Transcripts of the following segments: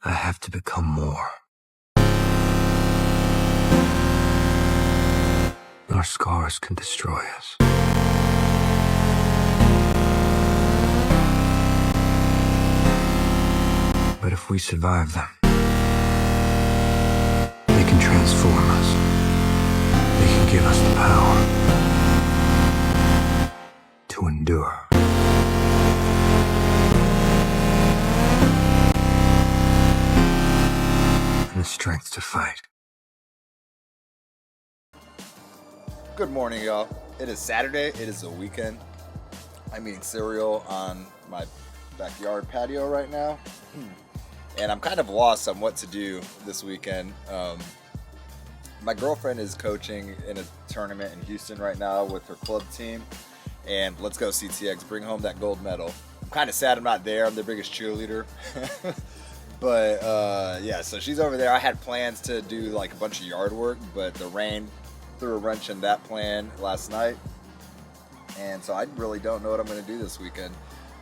I have to become more. Our scars can destroy us. But if we survive them, they can transform us. They can give us the power to endure. And the strength to fight. Good morning, y'all. It is Saturday. It is a weekend. I'm eating cereal on my backyard patio right now. And I'm kind of lost on what to do this weekend. My girlfriend is coaching in a tournament in Houston right now with her club team. And let's go CTX, bring home that gold medal. I'm kind of sad I'm not there. I'm their biggest cheerleader. But yeah, so she's over there. I had plans to do like a bunch of yard work, but the rain threw a wrench in that plan last night. And so I really don't know what I'm going to do this weekend.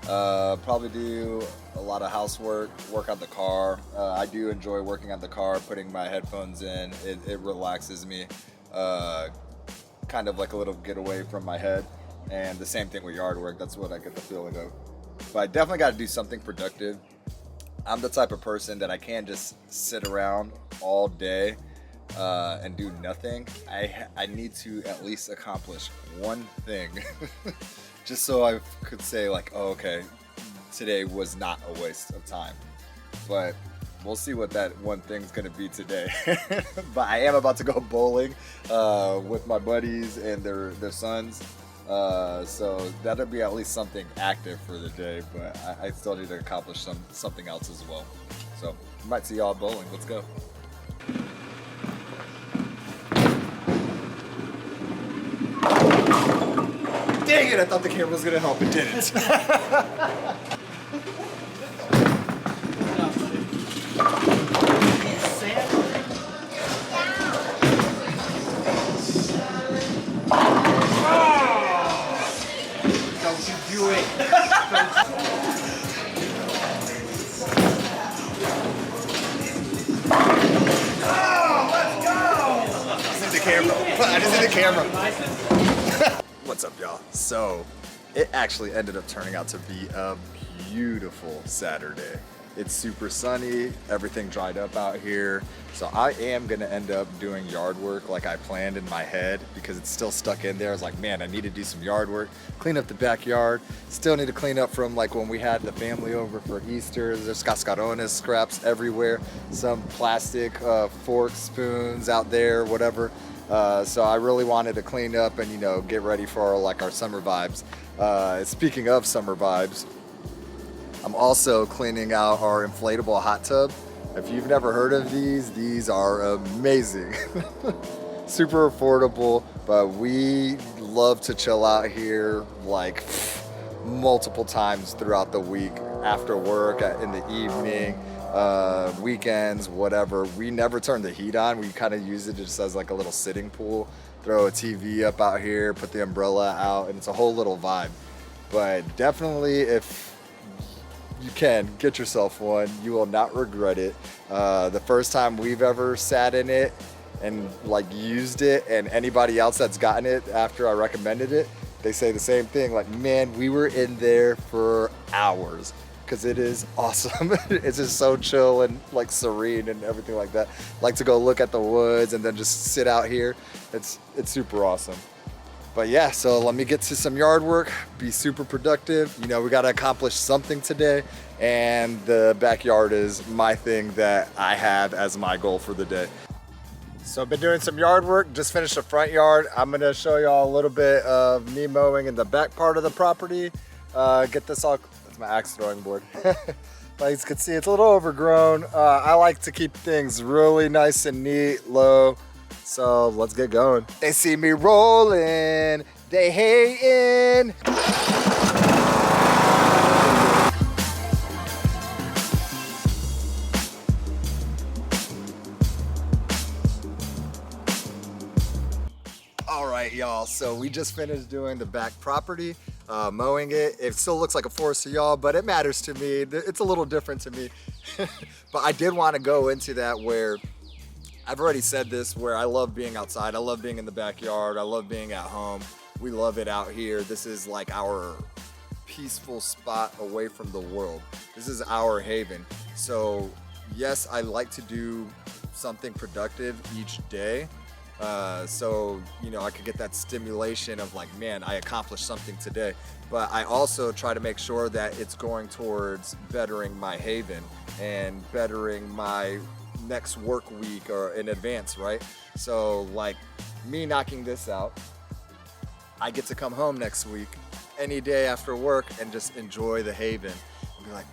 Probably do a lot of housework, work on the car. I do enjoy working on the car, putting my headphones in. It relaxes me, kind of like a little getaway from my head. And the same thing with yard work. That's what I get the feeling of. But I definitely got to do something productive. I'm the type of person that I can't just sit around all day and do nothing. I need to at least accomplish one thing just so I could say like, oh, okay, today was not a waste of time. But we'll see what that one thing's gonna be today. But I am about to go bowling with my buddies and their sons. So that'll be at least something active for the day, but I still need to accomplish something else as well. So might see y'all bowling. Let's go. Dang it, I thought the camera was gonna help, it didn't. Don't you do it. I just need the camera. What's up, y'all? So it actually ended up turning out to be a beautiful Saturday. It's super sunny, everything dried up out here. So I am gonna end up doing yard work like I planned in my head because it's still stuck in there. I was like, man, I need to do some yard work, clean up the backyard. Still need to clean up from like when we had the family over for Easter. There's cascarones, scraps everywhere. Some plastic forks, spoons out there, whatever. So I really wanted to clean up and, you know, get ready for like our summer vibes. Speaking of summer vibes, I'm also cleaning out our inflatable hot tub. If you've never heard of these are amazing. Super affordable, but we love to chill out here like multiple times throughout the week, after work, in the evening, weekends, whatever. We never turn the heat on. We kind of use it just as like a little sitting pool. Throw a TV up out here, put the umbrella out, and it's a whole little vibe. But definitely, if you can get yourself one, you will not regret it. The first time we've ever sat in it and like used it, and anybody else that's gotten it after I recommended it, they say the same thing, like, man, we were in there for hours because it is awesome. It's just so chill and like serene and everything like that. Like to go look at the woods and then just sit out here. It's super awesome. But yeah, so let me get to some yard work, be super productive. You know, we got to accomplish something today, and the backyard is my thing that I have as my goal for the day. So I've been doing some yard work, just finished the front yard. I'm gonna show y'all a little bit of me mowing in the back part of the property. Get this all, that's my axe throwing board. But as you can see, it's a little overgrown. I like to keep things really nice and neat, low. So let's get going. They see me rolling, they hating. All right, y'all, so we just finished doing the back property. mowing it. It still looks like a forest to y'all, but it matters to me. It's a little different to me. But I did want to go into that where I've already said this, where I love being outside. I love being in the backyard. I love being at home. We love it out here. This is like our peaceful spot away from the world. This is our haven. So yes, I like to do something productive each day. So, you know, I could get that stimulation of like, man, I accomplished something today. But I also try to make sure that it's going towards bettering my haven and bettering my next work week or in advance, right? So like me knocking this out, I get to come home next week, any day after work, and just enjoy the haven and be like,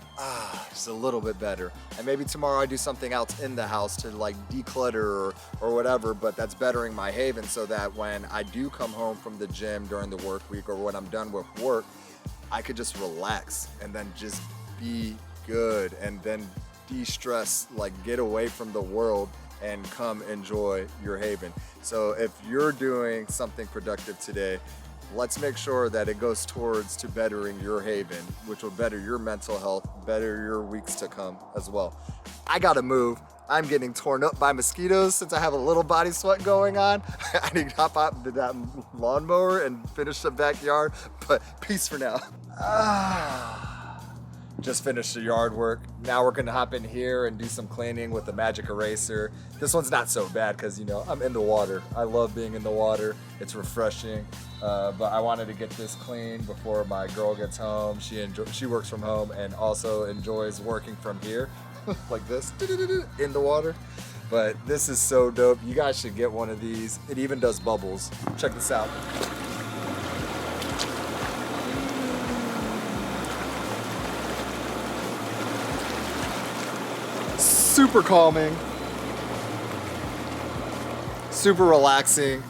just a little bit better. And maybe tomorrow I do something else in the house to like declutter or whatever, but that's bettering my haven so that when I do come home from the gym during the work week or when I'm done with work, I could just relax and then just be good and then de-stress, like get away from the world and come enjoy your haven. So if you're doing something productive today, let's make sure that it goes towards to bettering your haven, which will better your mental health, better your weeks to come as well. I gotta move. I'm getting torn up by mosquitoes since I have a little body sweat going on. I need to hop out into that lawnmower and finish the backyard, but peace for now. Just finished the yard work. Now we're gonna hop in here and do some cleaning with the magic eraser. This one's not so bad because, you know, I'm in the water. I love being in the water. It's refreshing. But I wanted to get this clean before my girl gets home. She works from home and also enjoys working from here, like this, in the water. But this is so dope. You guys should get one of these. It even does bubbles. Check this out. Super calming, super relaxing,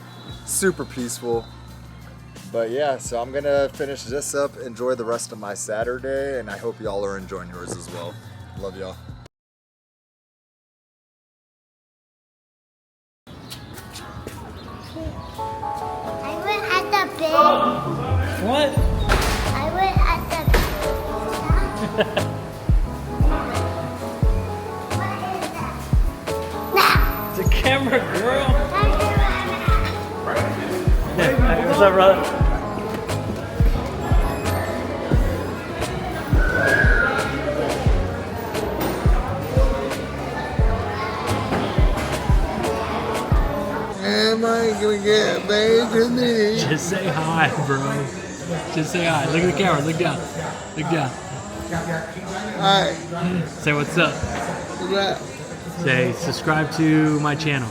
super peaceful. But yeah, so I'm gonna finish this up, enjoy the rest of my Saturday, and I hope y'all are enjoying yours as well. Love y'all. I went at the bed. What? I went at the bed. What is that? Now. It's a camera, girl. Hey, What's up, brother? Am I gonna get back to me? Just say hi, bro. Just say hi. Look at the camera. Look down. Look down. Hi, Say what's up. what's up? Say subscribe to my channel.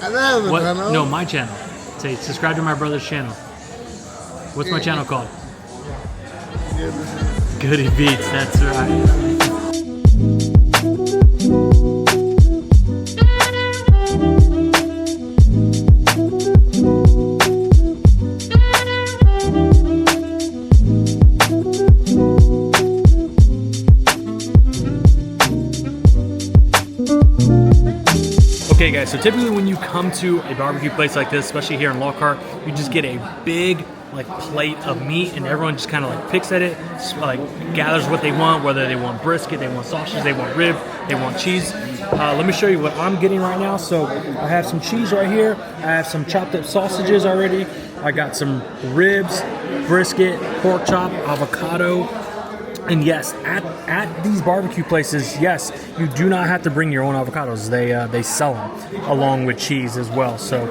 I love it, What? Hello. No, my channel. Say subscribe to my brother's channel. What's my channel called? Goody Beats. That's right. Okay guys, so typically when you come to a barbecue place like this, especially here in Lockhart, you just get a big like plate of meat and everyone just kind of like picks at it, like gathers what they want, whether they want brisket, they want sausage, they want rib, they want cheese. Let me show you what I'm getting right now. So I have some cheese right here. I have some chopped up sausages already. I got some ribs, brisket, pork chop, avocado. And yes, at these barbecue places, yes, you do not have to bring your own avocados. They sell them along with cheese as well. So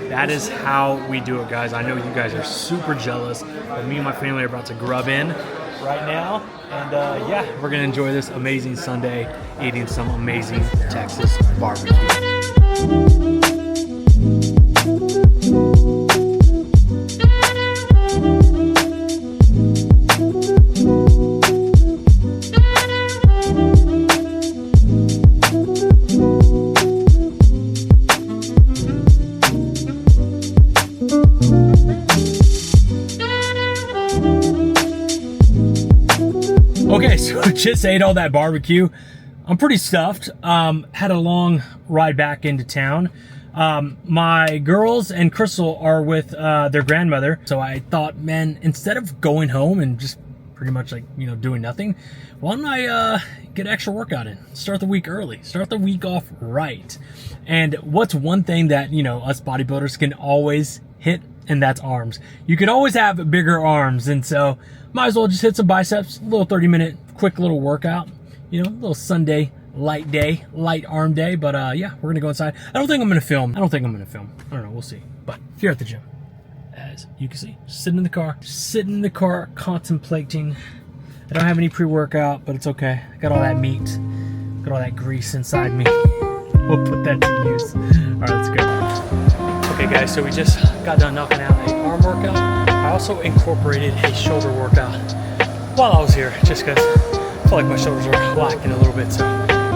that is how we do it, guys. I know you guys are super jealous, but me and my family are about to grub in right now. And yeah, we're gonna enjoy this amazing Sunday eating some amazing Texas barbecue. Okay, so just ate all that barbecue. I'm pretty stuffed. Had a long ride back into town. My girls and Crystal are with their grandmother, so I thought, man, instead of going home and just pretty much like, you know, doing nothing, why don't I get extra workout in? Start the week early, start the week off right. And what's one thing that, you know, us bodybuilders can always hit, and that's arms. You can always have bigger arms, and so might as well just hit some biceps, a little 30-minute quick little workout, you know, a little Sunday light day, light arm day. But yeah, we're gonna go inside. I don't think I'm gonna film. I don't know, we'll see. But here at the gym, as you can see, sitting in the car contemplating. I don't have any pre-workout, but it's okay. I got all that meat, got all that grease inside me. We'll put that to use. All right, let's go. Okay guys, so we just got done knocking out an arm workout. I also incorporated a shoulder workout while I was here, just because I felt like my shoulders were lacking a little bit. So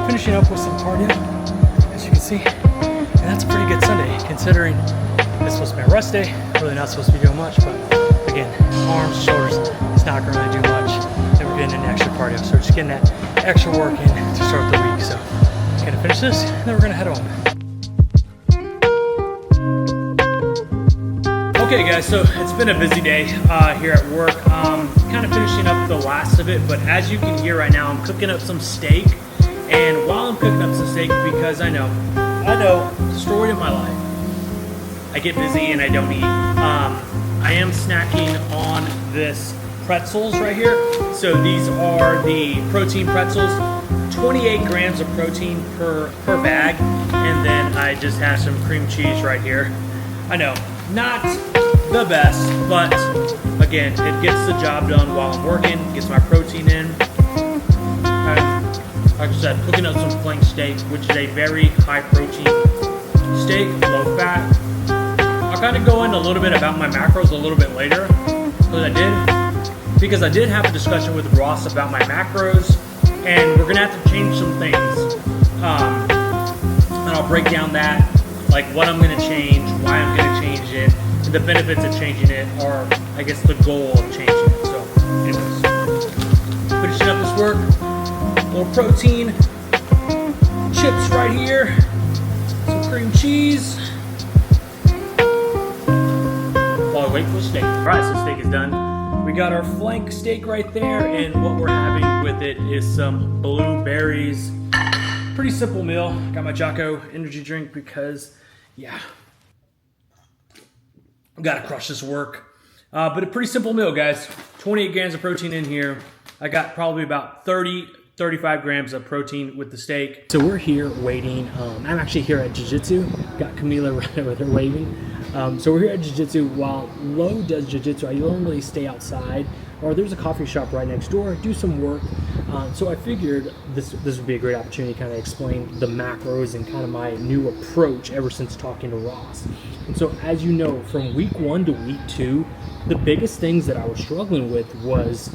finishing up with some cardio, as you can see, and that's a pretty good Sunday, considering it's supposed to be a rest day. Really not supposed to be doing much, but again, arms, shoulders, it's not going to really do much. And we're getting into extra cardio, so we're just getting that extra work in to start the week. So gonna finish this, and then we're gonna head home. Okay guys, so it's been a busy day here at work. Kind of finishing up the last of it, but as you can hear right now, I'm cooking up some steak. And while I'm cooking up some steak, because I know, story of my life, I get busy and I don't eat. I am snacking on this pretzels right here. So these are the protein pretzels, 28 grams of protein per bag. And then I just have some cream cheese right here. I know, not the best, but again, it gets the job done while I'm working, gets my protein in. Like I said, cooking up some flank steak, which is a very high protein steak, low fat. I'll kind of go in a little bit about my macros a little bit later, because I did have a discussion with Ross about my macros, and we're gonna have to change some things. And I'll break down that, like what I'm gonna change, why I'm gonna change it, and the benefits of changing it, or I guess the goal of changing it. So, anyways, finishing up this work. Little protein, chips right here, some cream cheese, while I wait for the steak. All right, so steak is done. We got our flank steak right there, and what we're having with it is some blueberries. Pretty simple meal. Got my Jocko energy drink because, yeah, gotta crush this work. But a pretty simple meal, guys. 28 grams of protein in here. I got probably about 35 grams of protein with the steak. So we're here waiting. I'm actually here at Jiu-Jitsu. Got Camila right over there waving. So we're here at Jiu-Jitsu. While Lo does Jiu-Jitsu, I normally stay outside, or there's a coffee shop right next door, do some work. So I figured this would be a great opportunity to kind of explain the macros and kind of my new approach ever since talking to Ross. And so as you know, from week 1 to week 2, the biggest things that I was struggling with was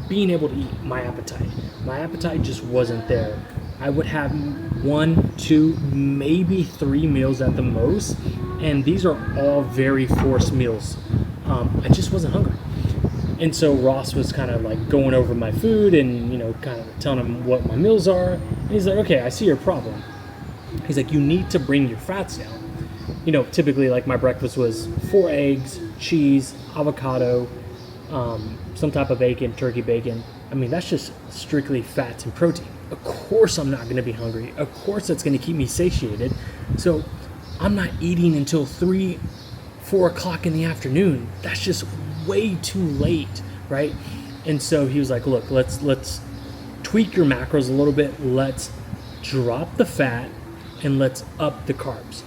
being able to eat. My appetite just wasn't there. I would have 1, 2, maybe 3 meals at the most, and these are all very forced meals. I just wasn't hungry. And so Ross was kind of like going over my food and, you know, kind of telling him what my meals are. And he's like, okay, I see your problem. He's like, you need to bring your fats down. You know, typically like my breakfast was 4 eggs, cheese, avocado, some type of bacon, turkey bacon. I mean, that's just strictly fats and protein. Of course I'm not going to be hungry. Of course that's going to keep me satiated. So I'm not eating until 3, 4 o'clock in the afternoon. That's just way too late, right? And so he was like, look, let's tweak your macros a little bit. Let's drop the fat and let's up the carbs.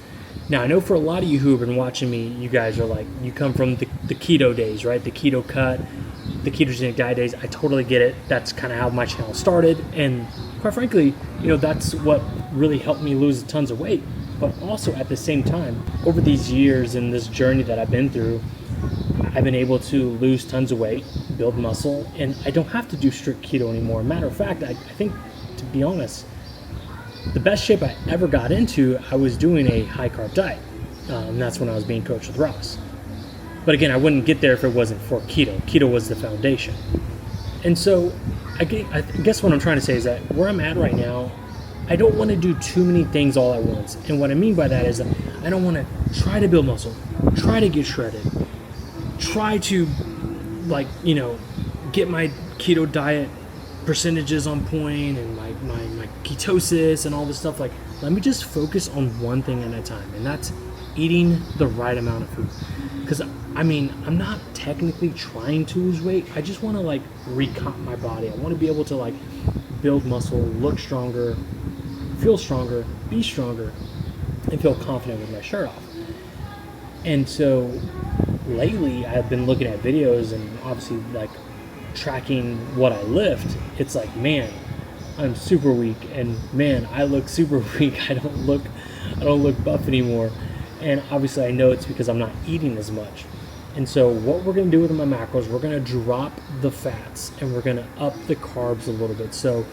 Now, I know for a lot of you who have been watching me, you guys are like, you come from the keto days, right? The keto cut, the ketogenic diet days. I totally get it. That's kind of how my channel started. And quite frankly, you know, that's what really helped me lose tons of weight. But also at the same time, over these years and this journey that I've been through, I've been able to lose tons of weight, build muscle, and I don't have to do strict keto anymore. Matter of fact, I think, to be honest, the best shape I ever got into, I was doing a high carb diet. And that's when I was being coached with Ross. But again, I wouldn't get there if it wasn't for keto. Keto was the foundation. And so I guess what I'm trying to say is that where I'm at right now, I don't want to do too many things all at once. And what I mean by that is I don't want to try to build muscle, try to get shredded, try to, like, you know, get my keto diet percentages on point and my ketosis and all this stuff. Like, let me just focus on one thing at a time, and that's eating the right amount of food. Because I mean, I'm not technically trying to lose weight. I just want to like recomp my body. I want to be able to like build muscle, look stronger, feel stronger, be stronger, and feel confident with my shirt off. And so lately I've been looking at videos and obviously like tracking what I lift. It's like, man, I'm super weak, and man, I look super weak. I don't look buff anymore. And obviously I know it's because I'm not eating as much. And so what we're going to do with my macros, we're going to drop the fats and we're going to up the carbs a little bit. So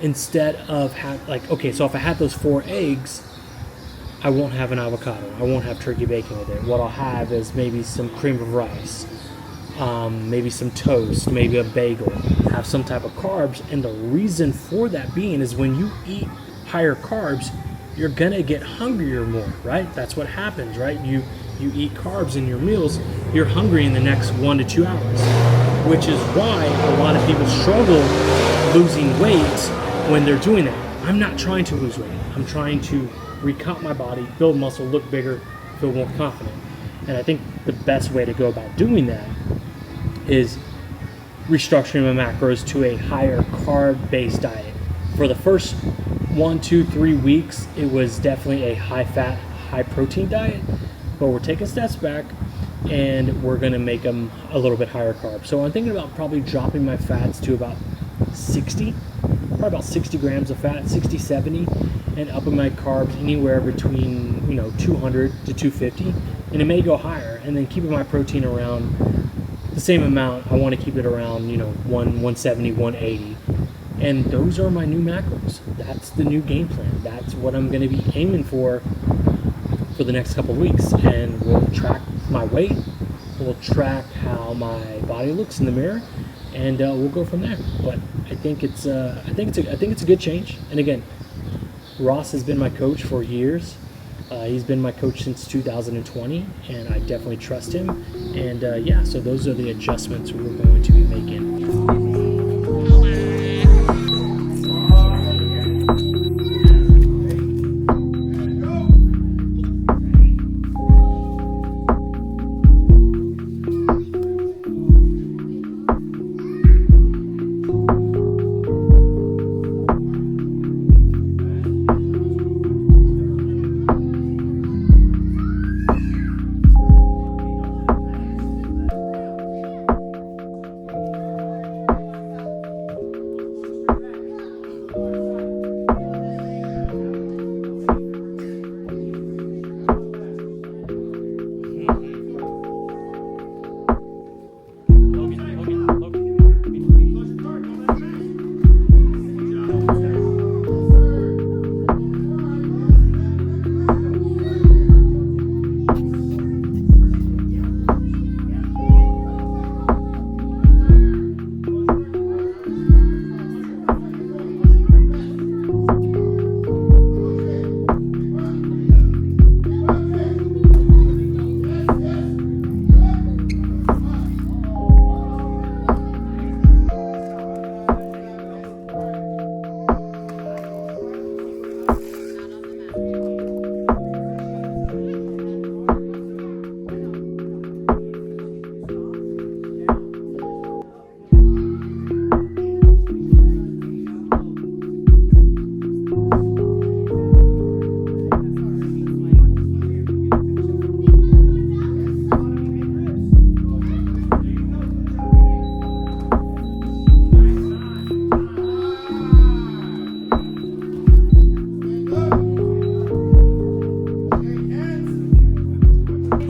instead of so if I had those 4 eggs, I won't have an avocado. I won't have turkey bacon with it. What I'll have is maybe some cream of rice, maybe some toast, maybe a bagel, have some type of carbs. And the reason for that being is when you eat higher carbs, you're gonna get hungrier more, right? That's what happens, right? You eat carbs in your meals, you're hungry in the next 1 to 2 hours, which is why a lot of people struggle losing weight when they're doing that. I'm not trying to lose weight. I'm trying to recomp my body, build muscle, look bigger, feel more confident. And I think the best way to go about doing that is restructuring my macros to a higher carb-based diet. For the first 1, 2, 3 weeks, it was definitely a high-fat, high-protein diet, but we're taking steps back and we're going to make them a little bit higher carb. So I'm thinking about probably dropping my fats to about 60 grams of fat, 60, 70, and upping my carbs anywhere between 200 to 250, and it may go higher, and then keeping my protein around the same amount. I want to keep it around 170, 180. And those are my new macros. That's the new game plan. That's what I'm going to be aiming for the next couple of weeks. And we'll track my weight. We'll track how my body looks in the mirror, and we'll go from there. But I think it's a good change. And again, Ross has been my coach for years. He's been my coach since 2020, and I definitely trust him. And so those are the adjustments we're going to be making.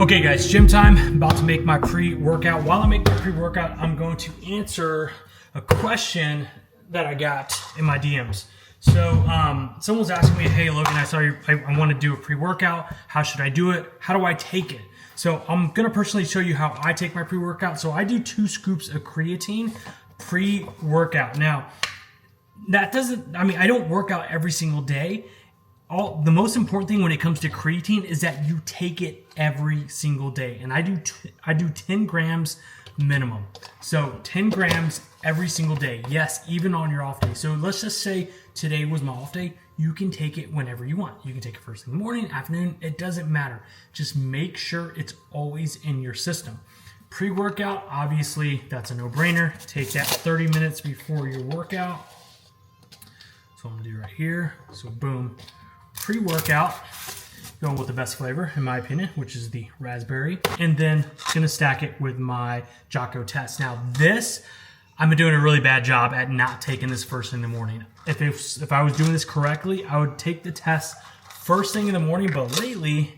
Okay guys, gym time. I'm about to make my pre-workout. While I make my pre-workout, I'm going to answer a question that I got in my DMs. So someone was asking me, hey Logan, I saw I want to do a pre-workout. How should I do it? How do I take it? So I'm gonna personally show you how I take my pre-workout. So I do 2 scoops of creatine pre-workout. Now, that doesn't, I mean, I don't work out every single day. The most important thing when it comes to creatine is that you take it every single day. And I do 10 grams minimum. So 10 grams every single day. Yes, even on your off day. So let's just say today was my off day. You can take it whenever you want. You can take it first thing in the morning, afternoon, it doesn't matter. Just make sure it's always in your system. Pre-workout, obviously, that's a no-brainer. Take that 30 minutes before your workout. So I'm gonna do right here. So boom, pre-workout, going with the best flavor, in my opinion, which is the raspberry. And then gonna stack it with my Jocko test. Now this, I've been doing a really bad job at not taking this first thing in the morning. If I was doing this correctly, I would take the test first thing in the morning, but lately,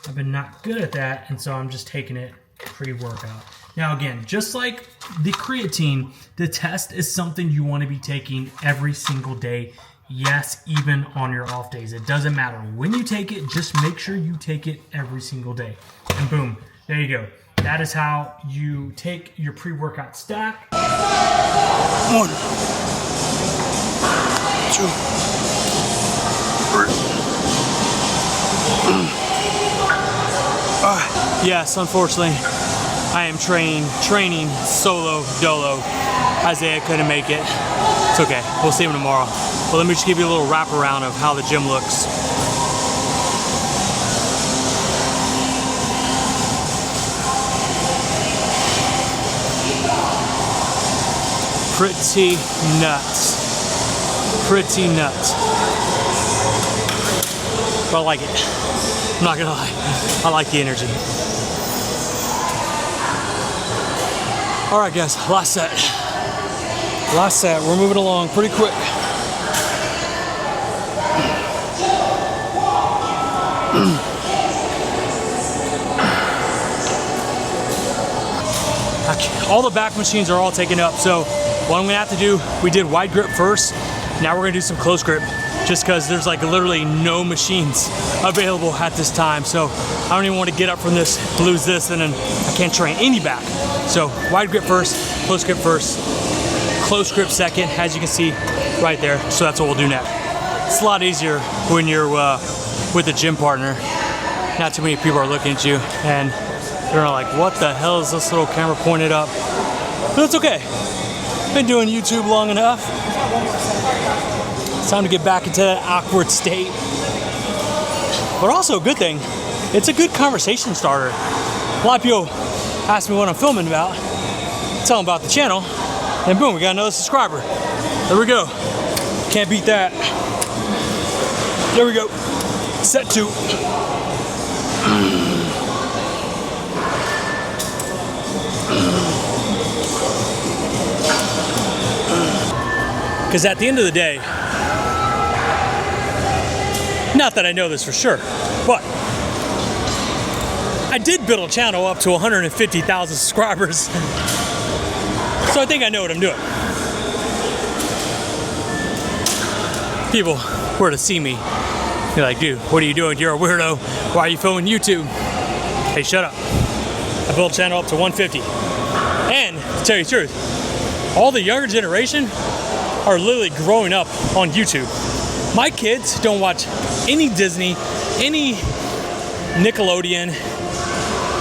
I've been not good at that, and so I'm just taking it pre-workout. Now again, just like the creatine, the test is something you want to be taking every single day. Yes, even on your off days. It doesn't matter when you take it, just make sure you take it every single day. And boom, there you go. That is how you take your pre-workout stack. 1, 2, 3. Yes, unfortunately, I am training solo dolo. Isaiah couldn't make it. It's okay, we'll see him tomorrow. But let me just give you a little wraparound of how the gym looks. Pretty nuts. Pretty nuts. But I like it. I'm not gonna lie. I like the energy. All right, guys, last set. Last set, we're moving along pretty quick. All the back machines are all taken up, so what I'm gonna have to do, we did wide grip first, now we're gonna do some close grip, just because there's like literally no machines available at this time, so I don't even want to get up from this, lose this, and then I can't train any back. So wide grip first, close grip first, close grip second, as you can see right there, so that's what we'll do next. It's a lot easier when you're with a gym partner. Not too many people are looking at you, and they're like, what the hell is this little camera pointed up? But it's okay. Been doing YouTube long enough. It's time to get back into that awkward state. But also a good thing, it's a good conversation starter. A lot of people ask me what I'm filming about, tell them about the channel, and boom, we got another subscriber. There we go. Can't beat that. There we go. Set 2. Because at the end of the day, not that I know this for sure, but I did build a channel up to 150,000 subscribers. So I think I know what I'm doing. People were to see me, they're like, dude, what are you doing? You're a weirdo. Why are you filming YouTube? Hey, shut up. I built a channel up to 150. And to tell you the truth, all the younger generation are literally growing up on YouTube. My kids don't watch any Disney, any Nickelodeon,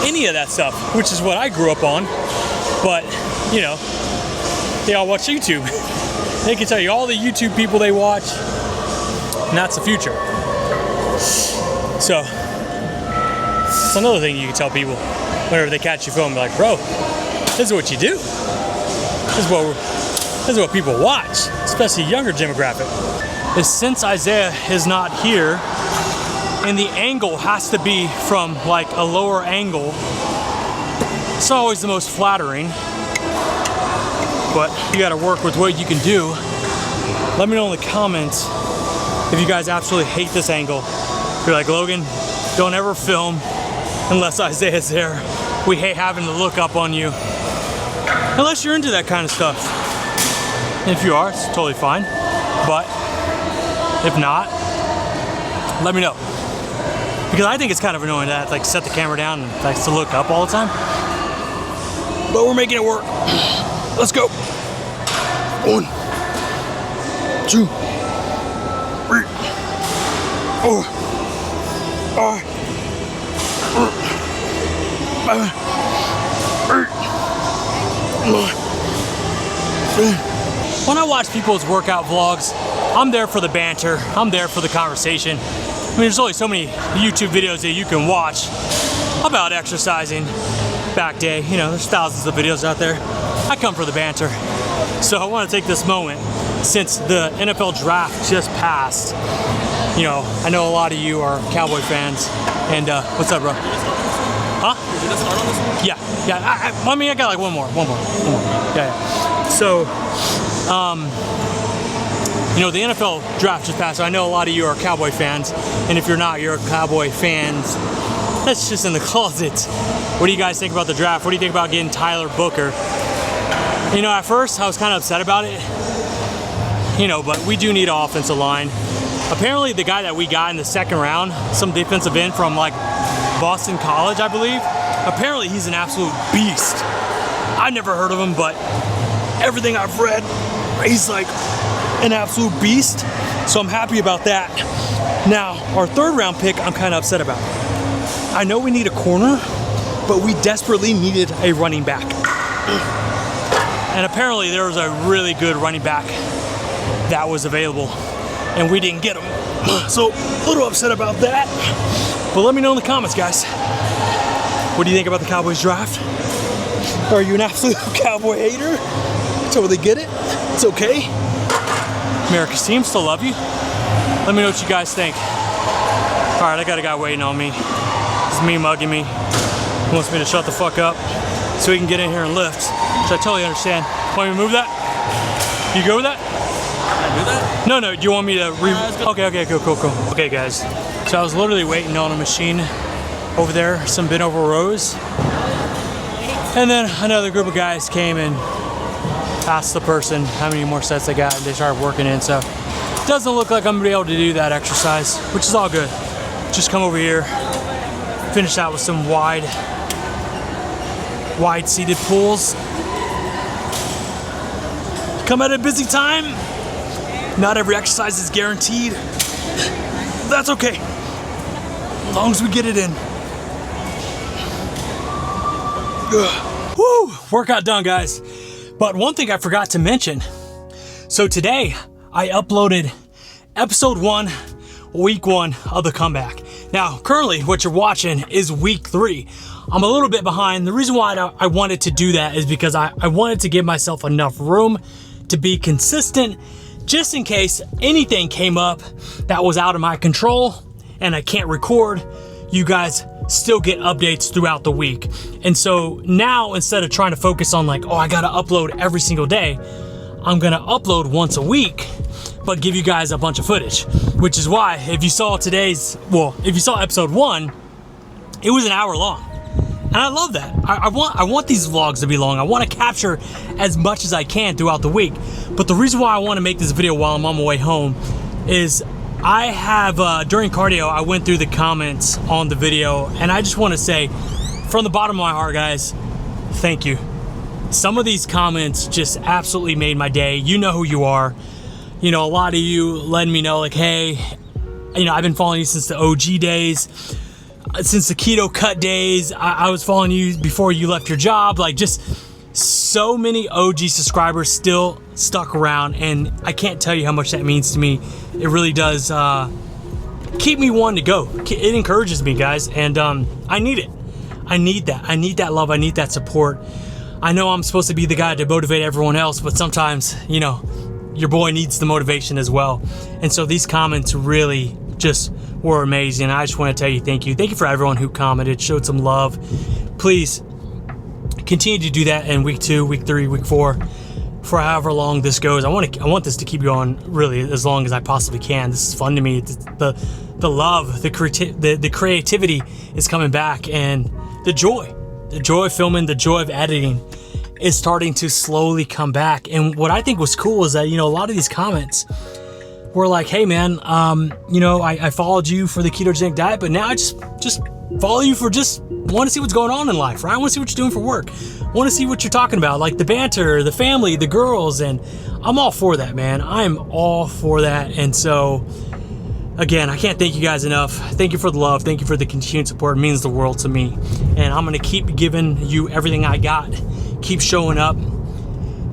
any of that stuff, which is what I grew up on. But, you know, they all watch YouTube. They can tell you all the YouTube people they watch, and that's the future. So, it's another thing you can tell people whenever they catch you filming, like, bro, this is what you do. This is what people watch, especially younger demographic. Is since Isaiah is not here, and the angle has to be from like a lower angle, it's not always the most flattering, but you gotta work with what you can do. Let me know in the comments if you guys absolutely hate this angle. You're like, Logan, don't ever film unless Isaiah's there. We hate having to look up on you. Unless you're into that kind of stuff. If you are, it's totally fine. But if not, let me know. Because I think it's kind of annoying to like set the camera down and like to look up all the time. But we're making it work. Let's go. 1, 2, 3, 4, 5, 8, 9, 10. When I watch people's workout vlogs, I'm there for the banter, I'm there for the conversation. I mean, there's only so many YouTube videos that you can watch about exercising, back day, you know, there's thousands of videos out there. I come for the banter. So I want to take this moment, since the NFL draft just passed. You know, I know a lot of you are Cowboy fans, and what's up, bro? Huh? Did you start on this one? Yeah. I mean, I got like one more. Yeah. So, you know, the NFL draft just passed, so I know a lot of you are Cowboy fans, and if you're not, you're Cowboy fans. That's just in the closet. What do you guys think about the draft? What do you think about getting Tyler Booker? You know, at first, I was kind of upset about it, you know, but we do need an offensive line. Apparently, the guy that we got in the second round, some defensive end from like Boston College, I believe, apparently he's an absolute beast. I've never heard of him, but everything I've read, he's like an absolute beast. So I'm happy about that. Now, our third round pick, I'm kind of upset about. I know we need a corner, but we desperately needed a running back. And apparently there was a really good running back that was available, and we didn't get him. So a little upset about that. But let me know in the comments, guys. What do you think about the Cowboys draft? Are you an absolute Cowboy hater? Totally get it. It's okay. America's team still love you. Let me know what you guys think. All right, I got a guy waiting on me. It's me mugging me. He wants me to shut the fuck up so he can get in here and lift, which I totally understand. Want me to move that? You go with that? Can I do that? No, do you want me to Okay, cool. Okay, guys. So I was literally waiting on a machine over there, some bent over rows. And then another group of guys came and asked the person how many more sets they got, and they started working in. So it doesn't look like I'm gonna be able to do that exercise, which is all good. Just come over here, finish out with some wide seated pulls. Come at a busy time. Not every exercise is guaranteed. That's okay, as long as we get it in. Ugh. Woo! Workout done, guys. But one thing I forgot to mention. So today, I uploaded episode 1, week 1 of the comeback. Now, currently, what you're watching is week 3. I'm a little bit behind. The reason why I wanted to do that is because I wanted to give myself enough room to be consistent, just in case anything came up that was out of my control and I can't record. You guys still get updates throughout the week. And so now, instead of trying to focus on like, oh, I gotta upload every single day, I'm gonna upload once a week, but give you guys a bunch of footage. Which is why, if you saw episode 1, it was an hour long. And I love that. I want these vlogs to be long. I want to capture as much as I can throughout the week. But the reason why I want to make this video while I'm on my way home is I have, during cardio, I went through the comments on the video, and I just want to say, from the bottom of my heart, guys, thank you. Some of these comments just absolutely made my day. You know who you are. You know, a lot of you letting me know, like, hey, you know, I've been following you since the OG days, since the keto cut days. I was following you before you left your job. Like, just so many OG subscribers still stuck around, and I can't tell you how much that means to me. It really does keep me wanting to go. It encourages me, guys, and I need it. I need that. I need that love. I need that support. I know I'm supposed to be the guy to motivate everyone else, but sometimes, you know, your boy needs the motivation as well. And so these comments really just were amazing. I just want to tell you thank you. Thank you for everyone who commented, showed some love. Please continue to do that in week 2, week 3, week 4, for however long this goes. I want this to keep going really as long as I possibly can. This is fun to me. The love, the creativity is coming back, and the joy of filming, the joy of editing is starting to slowly come back. And what I think was cool is that, you know, a lot of these comments were like, hey man, you know, I followed you for the ketogenic diet, but now I just follow you for just want to see what's going on in life, right? I want to see what you're doing for work. I want want to see what you're talking about, like the banter, the family, the girls, and I'm all for that, man. I'm all for that. And so, again, I can't thank you guys enough. Thank you for the love. Thank you for the continued support. It means the world to me. And I'm going to keep giving you everything I got. Keep showing up.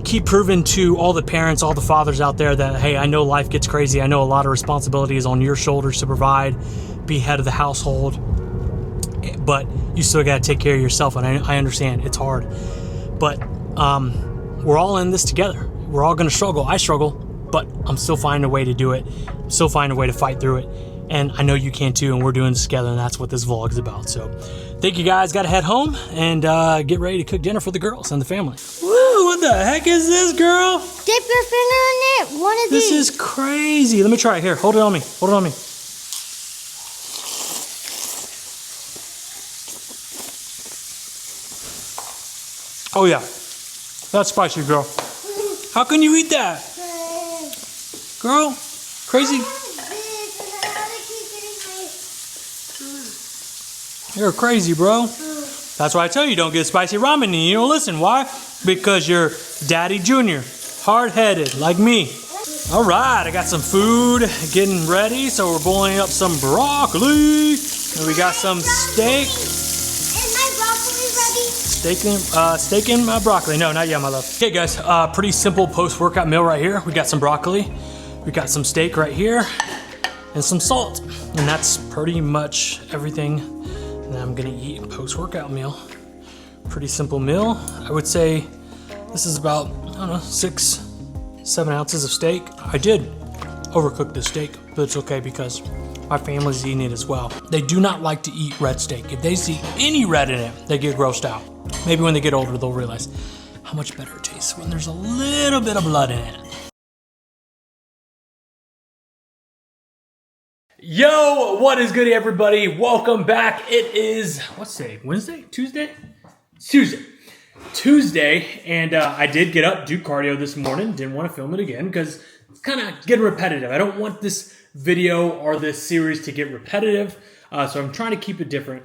Keep proving to all the parents, all the fathers out there that, hey, I know life gets crazy. I know a lot of responsibility is on your shoulders to provide, be head of the household. But you still got to take care of yourself. And I understand it's hard. But we're all in this together. We're all going to struggle. I struggle, but I'm still finding a way to do it. I'm still finding a way to fight through it. And I know you can too, and we're doing this together, and that's what this vlog is about. So thank you guys. Got to head home and get ready to cook dinner for the girls and the family. Woo, what the heck is this, girl? Dip your finger in it. One of these. This is crazy. Let me try it. Here, hold it on me. Hold it on me. Oh yeah, that's spicy, girl. How can you eat that? Girl, crazy. You're crazy, bro. That's why I tell you don't get spicy ramen and you don't listen. Why? Because you're Daddy Junior, hard-headed like me. All right, I got some food getting ready. So we're boiling up some broccoli. And we got some steak. Is my broccoli ready? Steak and broccoli. No, not yet, my love. Okay, guys, pretty simple post-workout meal right here. We got some broccoli. We got some steak right here. And some salt. And that's pretty much everything that I'm gonna eat post-workout meal. Pretty simple meal. I would say this is about, I don't know, 6-7 ounces of steak. I did overcook this steak, but it's okay because my family's eating it as well. They do not like to eat red steak. If they see any red in it, they get grossed out. Maybe when they get older, they'll realize how much better it tastes when there's a little bit of blood in it. Yo, what is good, everybody? Welcome back. It is, what's today? Wednesday? Tuesday? It's Tuesday, and I did get up, do cardio this morning. Didn't want to film it again because it's kind of getting repetitive. I don't want this video or this series to get repetitive, so I'm trying to keep it different.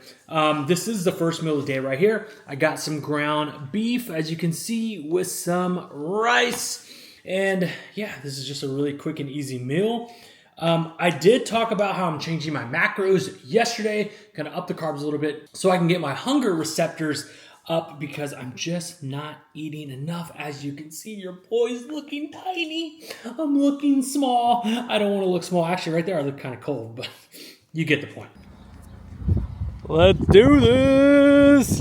This is the first meal of the day right here. I got some ground beef, as you can see, with some rice. And yeah, this is just a really quick and easy meal. I did talk about how I'm changing my macros yesterday, kind of up the carbs a little bit so I can get my hunger receptors up because I'm just not eating enough. As you can see, your boy's looking tiny. I'm looking small. I don't want to look small. Actually, right there I look kind of cold, but you get the point. Let's do this.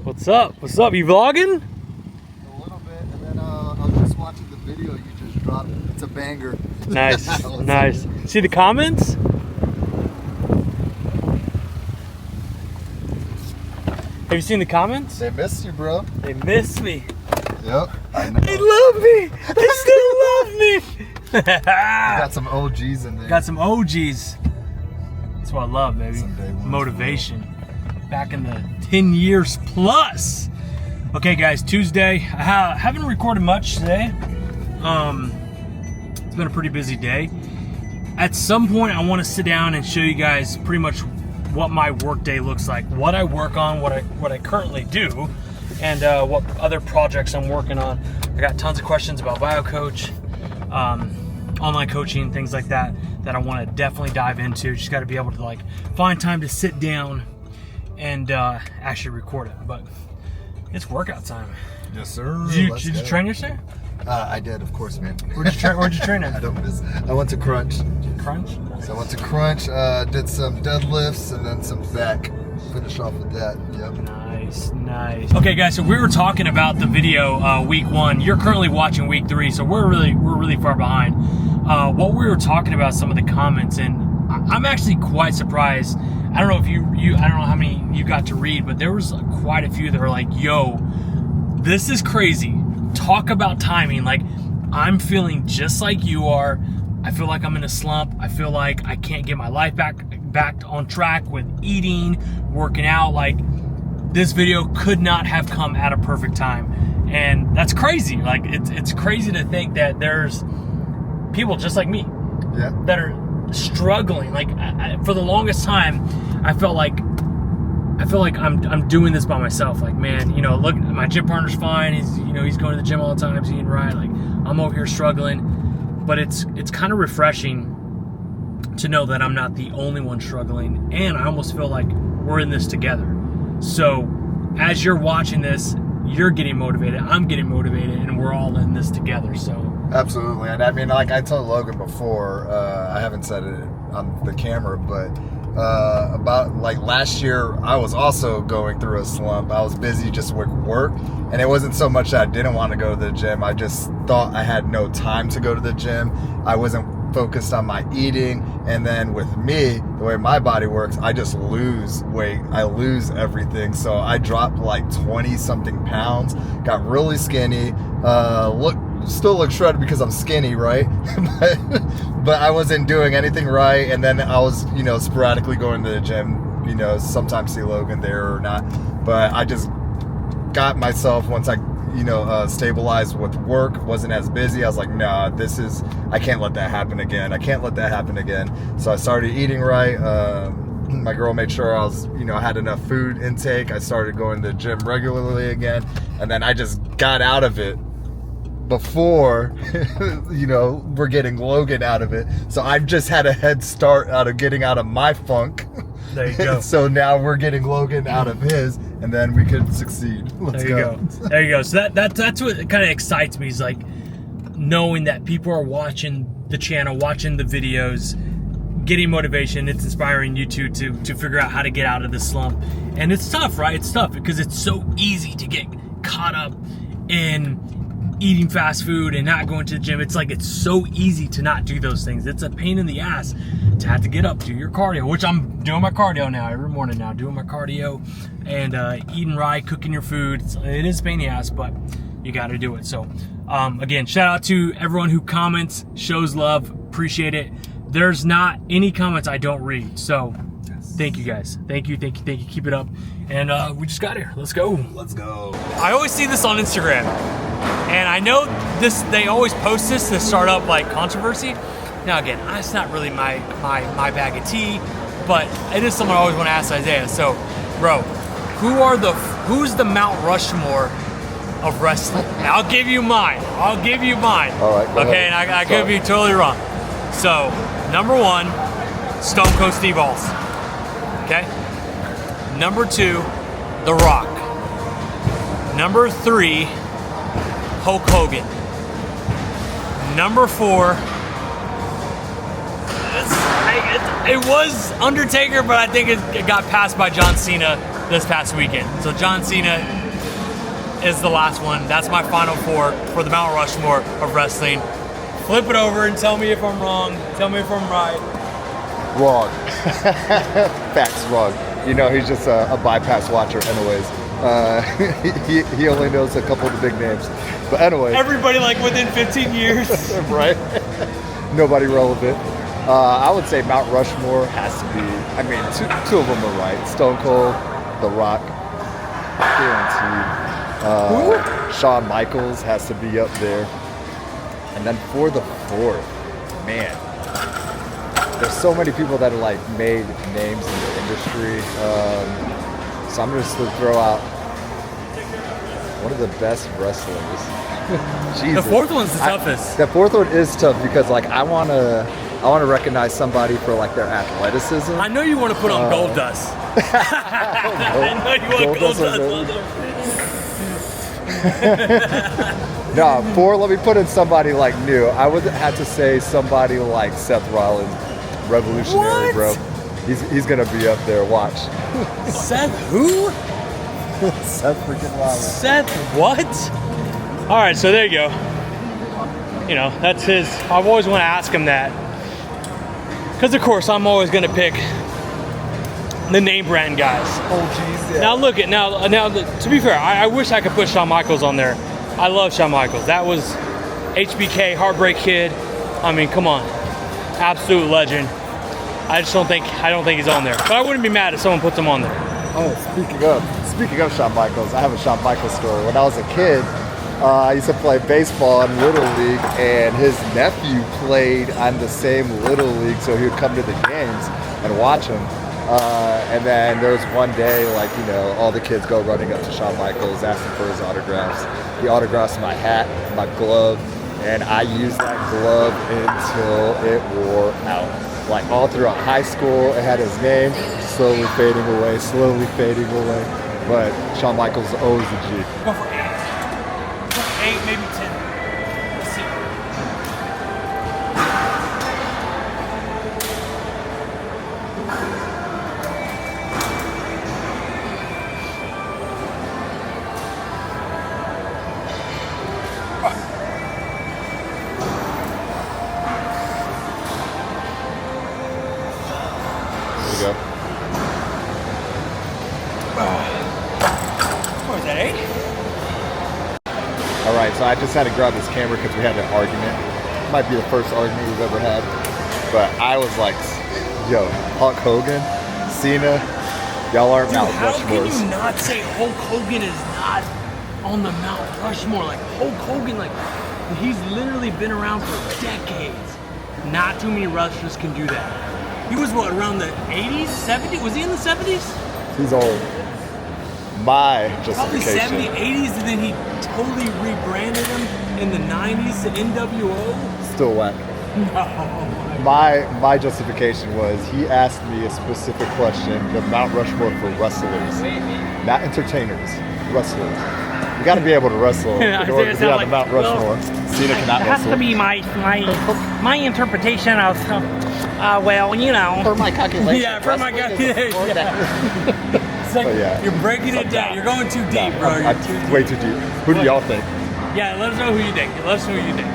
What's up? What's up? You vlogging? A little bit, and then I'm just watching the video you just dropped. It's a banger. Nice, nice. See the comments? Have you seen the comments? They missed you, bro. They miss me. Yep, I know. They love me. They still love me. Got some OGs in there. Got some OGs. That's what I love, baby. Some day ones, Motivation. Back in the 10 years plus. Okay, guys, Tuesday. I haven't recorded much today. It's been a pretty busy day. At some point, I want to sit down and show you guys pretty much what my work day looks like, what I work on, what I currently do, and what other projects I'm working on. I got tons of questions about BioCoach, online coaching, things like that I want to definitely dive into. Just got to be able to like find time to sit down and actually record it. But it's workout time. Yes, sir. Did you train yesterday? I did, of course, man. Where'd you train at? I don't miss. I went to Crunch. Crunch? So I went to Crunch, did some deadlifts, and then some back. Finished off with that. Yep. Nice. Okay, guys. So we were talking about the video week 1. You're currently watching week 3, so we're really far behind. What we were talking about, some of the comments, and I'm actually quite surprised. I don't know if you I don't know how many you got to read, but there was quite a few that were like, "Yo, this is crazy. Talk about timing. Like, I'm feeling just like you are. I feel like I'm in a slump. I feel like I can't get my life back on track with eating, working out. Like, this video could not have come at a perfect time." And that's crazy. Like, it's crazy to think that there's people just like me that are struggling. Like, for the longest time, I felt like I feel like I'm doing this by myself. Like, man, you know, look, my gym partner's fine. He's going to the gym all the time. He's eating right. Like, I'm over here struggling. But it's kind of refreshing to know that I'm not the only one struggling, and I almost feel like we're in this together. So as you're watching this, you're getting motivated, I'm getting motivated, and we're all in this together. So absolutely. And I mean, like I told Logan before, I haven't said it on the camera, but about like last year, I was also going through a slump. I was busy just with work, and it wasn't so much that I didn't want to go to the gym. I just thought I had no time to go to the gym. I wasn't focused on my eating, and then with me, the way my body works, I just lose weight. I lose everything. So I dropped like 20 something pounds, got really skinny, still look shredded because I'm skinny, right? but I wasn't doing anything right. And then I was, sporadically going to the gym, sometimes see Logan there or not. But I just got myself, once I, stabilized with work, wasn't as busy. I was like, nah, I can't let that happen again. So I started eating right. My girl made sure I was, had enough food intake. I started going to the gym regularly again. And then I just got out of it before, we're getting Logan out of it. So I've just had a head start out of getting out of my funk. There you go. So now we're getting Logan out of his, and then we could succeed. Let's go. There you go. So that's what kind of excites me, is like knowing that people are watching the channel, watching the videos, getting motivation. It's inspiring you to figure out how to get out of the slump. And it's tough, right? It's tough because it's so easy to get caught up in eating fast food and not going to the gym. It's like, it's so easy to not do those things. It's a pain in the ass to have to get up, do your cardio, which I'm doing my cardio now every morning now, doing my cardio and eating right, cooking your food. It is a pain in the ass, but you got to do it. So again, shout out to everyone who comments, shows love, appreciate it. There's not any comments I don't read. So thank you guys. Thank you. Keep it up. And we just got here. Let's go. I always see this on Instagram. And I know this, they always post this to start up like controversy. Now again, it's not really my bag of tea, but it is something I always want to ask Isaiah. So, bro, who's the Mount Rushmore of wrestling? Now, I'll give you mine. All right. Go okay, ahead. And I could be totally wrong. So, number 1, Stone Cold Steve Austin. Okay. Number 2, The Rock. Number 3, Hulk Hogan. Number 4, it was Undertaker, but I think it got passed by John Cena this past weekend. So John Cena is the last one. That's my final 4 for the Mount Rushmore of wrestling. Flip it over and tell me if I'm wrong. Tell me if I'm right. Wrong. Facts wrong. He's just a bypass watcher anyways. He only knows a couple of the big names. But anyway. Everybody like within 15 years. Right? Nobody relevant. I would say Mount Rushmore has to be, two of them are right. Stone Cold, The Rock, guaranteed. Shawn Michaels has to be up there. And then for the 4th, man, there's so many people that are like made names in the industry. So I'm just going to throw out one of the best wrestlers. Jesus. The 4th one's the toughest. The 4th one is tough because like I want to recognize somebody for like their athleticism. I know you want to put on Gold Dust. I know you want Gold Dust. No, 4, let me put in somebody like new. I would have to say somebody like Seth Rollins, revolutionary, bro. He's gonna be up there. Watch. Seth who? Seth freaking Rollins. Seth what? All right, so there you go. That's his. I've always want to ask him that, because of course I'm always gonna pick the name brand guys. Oh geez. Yeah. Now look at now. To be fair, I wish I could put Shawn Michaels on there. I love Shawn Michaels. That was HBK, Heartbreak Kid. Come on, absolute legend. I don't think he's on there. But I wouldn't be mad if someone puts him on there. Oh, speaking of Shawn Michaels, I have a Shawn Michaels story. When I was a kid, I used to play baseball in Little League, and his nephew played on the same Little League, so he would come to the games and watch him. And then there was one day, like, you know, all the kids go running up to Shawn Michaels, asking for his autographs. He autographs my hat, my glove, and I used that glove until it wore out. Like all throughout high school, it had his name, slowly fading away. But Shawn Michaels is always a G. Go for 8. Go for 8, maybe 10. Let's see. There you go. What is that, 8? All right, so I just had to grab this camera because we had an argument. It might be the first argument we've ever had. But I was like, yo, Hulk Hogan, Cena, y'all aren't Mount How can Rushmores. you not say Hulk Hogan is not on the Mount Rushmore? Like, Hulk Hogan, like, he's literally been around for decades. Not too many wrestlers can do that. He was, what, around the 80s, 70s? Was he in the 70s? He's old. My Probably justification. 70s, 80s, and then he totally rebranded him in the 90s to NWO. Still whack. My justification was he asked me a specific question, the Mount Rushmore for wrestlers, not entertainers, wrestlers. You got to be able to wrestle in order to be on the Mount Rushmore. Cena cannot It has wrestle. to be my interpretation of, well, you know. For my calculation. Yeah, for my calculation. It's like, Oh, yeah. you're breaking it down. You're going too deep, bro. You're too deep. Way too deep. Who do y'all think? Yeah, let us know who you think. Let us know who you think.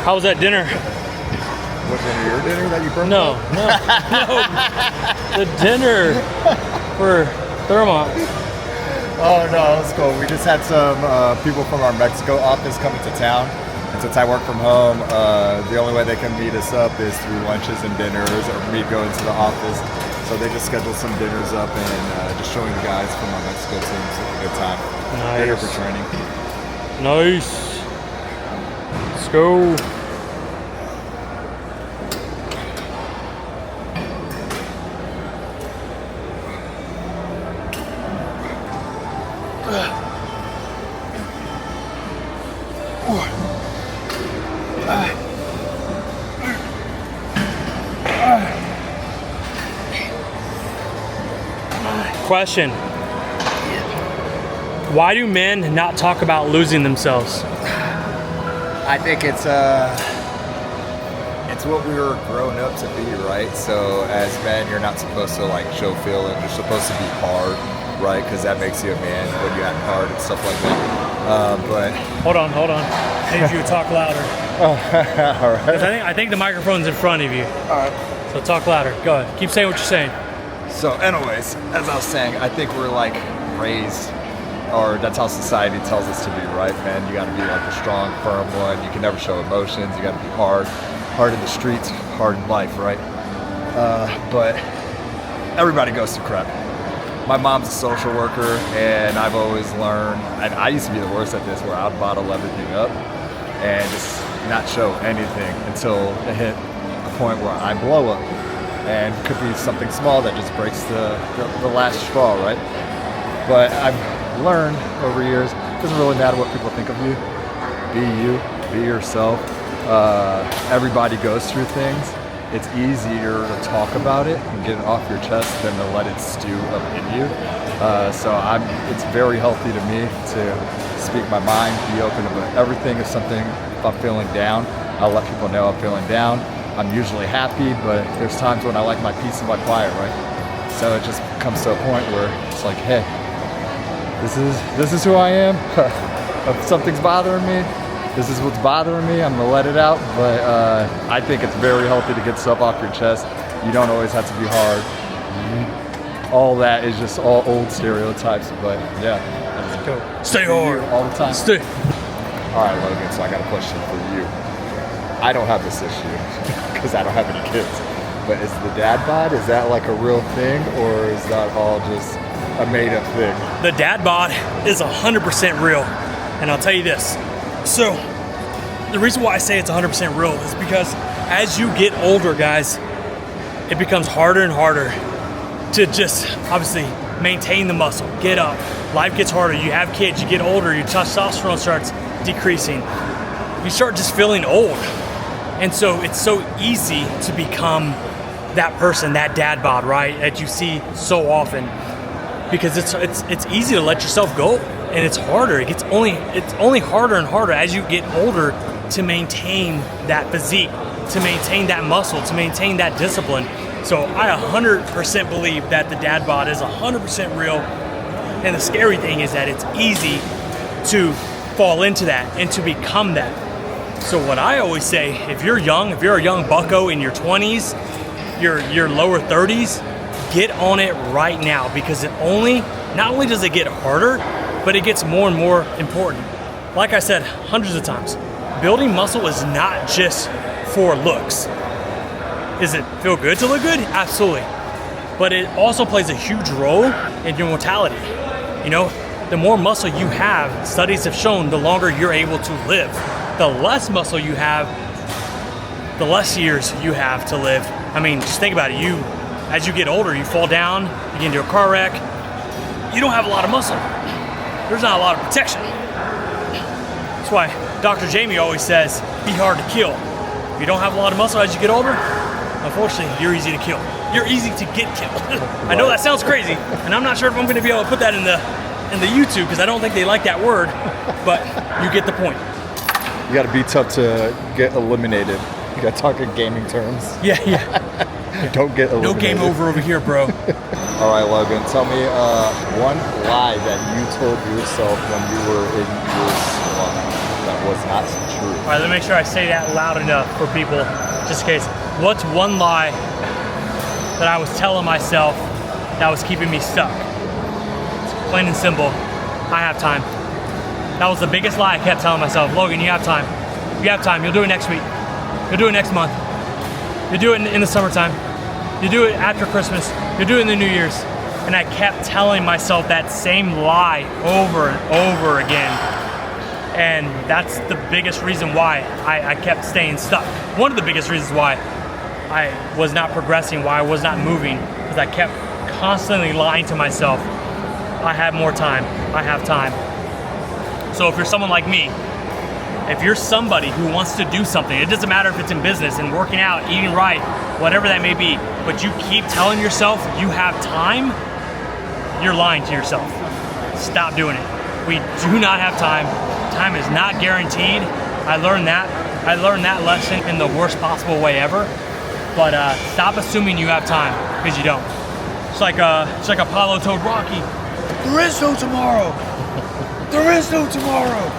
How was that dinner? Was it your dinner that you brought? No. The dinner for Thermont. Oh no, it was cool. We just had some people from our Mexico office coming to town. And since I work from home, the only way they can meet us up is through lunches and dinners or me going to the office. So they just scheduled some dinners up and just showing the guys from our Mexico team a good time. Dinner for training. Nice. Let's go. Question. Why do men not talk about losing themselves? I think it's what we were grown up to be, right? So as men, you're not supposed to like show feelings. You're supposed to be hard, right? Because that makes you a man when you act hard and stuff like that. But Hold on. I need you to talk louder. all right. I think the microphone's in front of you. All right. So talk louder. Go ahead. Keep saying what you're saying. So anyways, as I was saying, I think we're like raised, or that's how society tells us to be, right, man? You gotta be like a strong, firm one. You can never show emotions. You gotta be hard in the streets, hard in life, right? But everybody goes through crap. My mom's a social worker, and I've always learned, and I used to be the worst at this, where I'd bottle everything up and just not show anything until it hit a point where I blow up. And it could be something small that just breaks the last straw, right? But I've learned over years, it doesn't really matter what people think of you. Be yourself. Everybody goes through things. It's easier to talk about it and get it off your chest than to let it stew up in you. So it's very healthy to me to speak my mind, be open about everything. If I'm feeling down, I'll let people know I'm feeling down. I'm usually happy, but there's times when I like my peace and my quiet, right? So it just comes to a point where it's like, hey, this is who I am. If something's bothering me, this is what's bothering me. I'm gonna let it out. But I think it's very healthy to get stuff off your chest. You don't always have to be hard. All that is just all old stereotypes. But yeah, let's go. Stay hard. All the time. Stay. All right, Logan. So I got a question for you. I don't have this issue because I don't have any kids. But is the dad bod, is that like a real thing, or is that all just a made up thing? The dad bod is 100% real. And I'll tell you this. So, the reason why I say it's 100% real is because as you get older, guys, it becomes harder and harder to just obviously maintain the muscle, get up. Life gets harder. You have kids, you get older, your testosterone starts decreasing. You start just feeling old. And so it's so easy to become that person, that dad bod, right? That you see so often, because it's easy to let yourself go, and it's harder. It's only harder and harder as you get older to maintain that physique, to maintain that muscle, to maintain that discipline. So I 100% believe that the dad bod is 100% real. And the scary thing is that it's easy to fall into that and to become that. So what I always say, if you're a young bucko in your 20s, your lower 30s, get on it right now, because not only does it get harder, but it gets more and more important. Like I said hundreds of times, building muscle is not just for looks. Does it feel good to look good? Absolutely. But it also plays a huge role in your mortality. You know, the more muscle you have, studies have shown, the longer you're able to live. The less muscle you have, the less years you have to live. I mean, just think about it. As you get older, you fall down, you get into a car wreck, you don't have a lot of muscle. There's not a lot of protection. That's why Dr. Jamie always says, be hard to kill. If you don't have a lot of muscle as you get older, unfortunately, you're easy to kill. You're easy to get killed. I know that sounds crazy, and I'm not sure if I'm going to be able to put that in the YouTube, because I don't think they like that word, but you get the point. You got to be tough to get eliminated. You got to talk in gaming terms. Yeah. Don't get eliminated. No game over here, bro. All right, Logan, tell me one lie that you told yourself when you were in your slump that was not true. All right, let me make sure I say that loud enough for people, just in case. What's one lie that I was telling myself that was keeping me stuck? It's plain and simple. I have time. That was the biggest lie I kept telling myself. Logan, you have time. You have time. You'll do it next week. You'll do it next month. You'll do it in the summertime. You'll do it after Christmas. You'll do it in the New Year's. And I kept telling myself that same lie over and over again. And that's the biggest reason why I kept staying stuck. One of the biggest reasons why I was not progressing, why I was not moving, because I kept constantly lying to myself. I have more time. I have time. So if you're someone like me, if you're somebody who wants to do something, it doesn't matter if it's in business and working out, eating right, whatever that may be, but you keep telling yourself you have time, you're lying to yourself. Stop doing it. We do not have time. Time is not guaranteed. I learned that lesson in the worst possible way ever. But stop assuming you have time, because you don't. It's like Apollo told Rocky, there is no tomorrow. There is no tomorrow.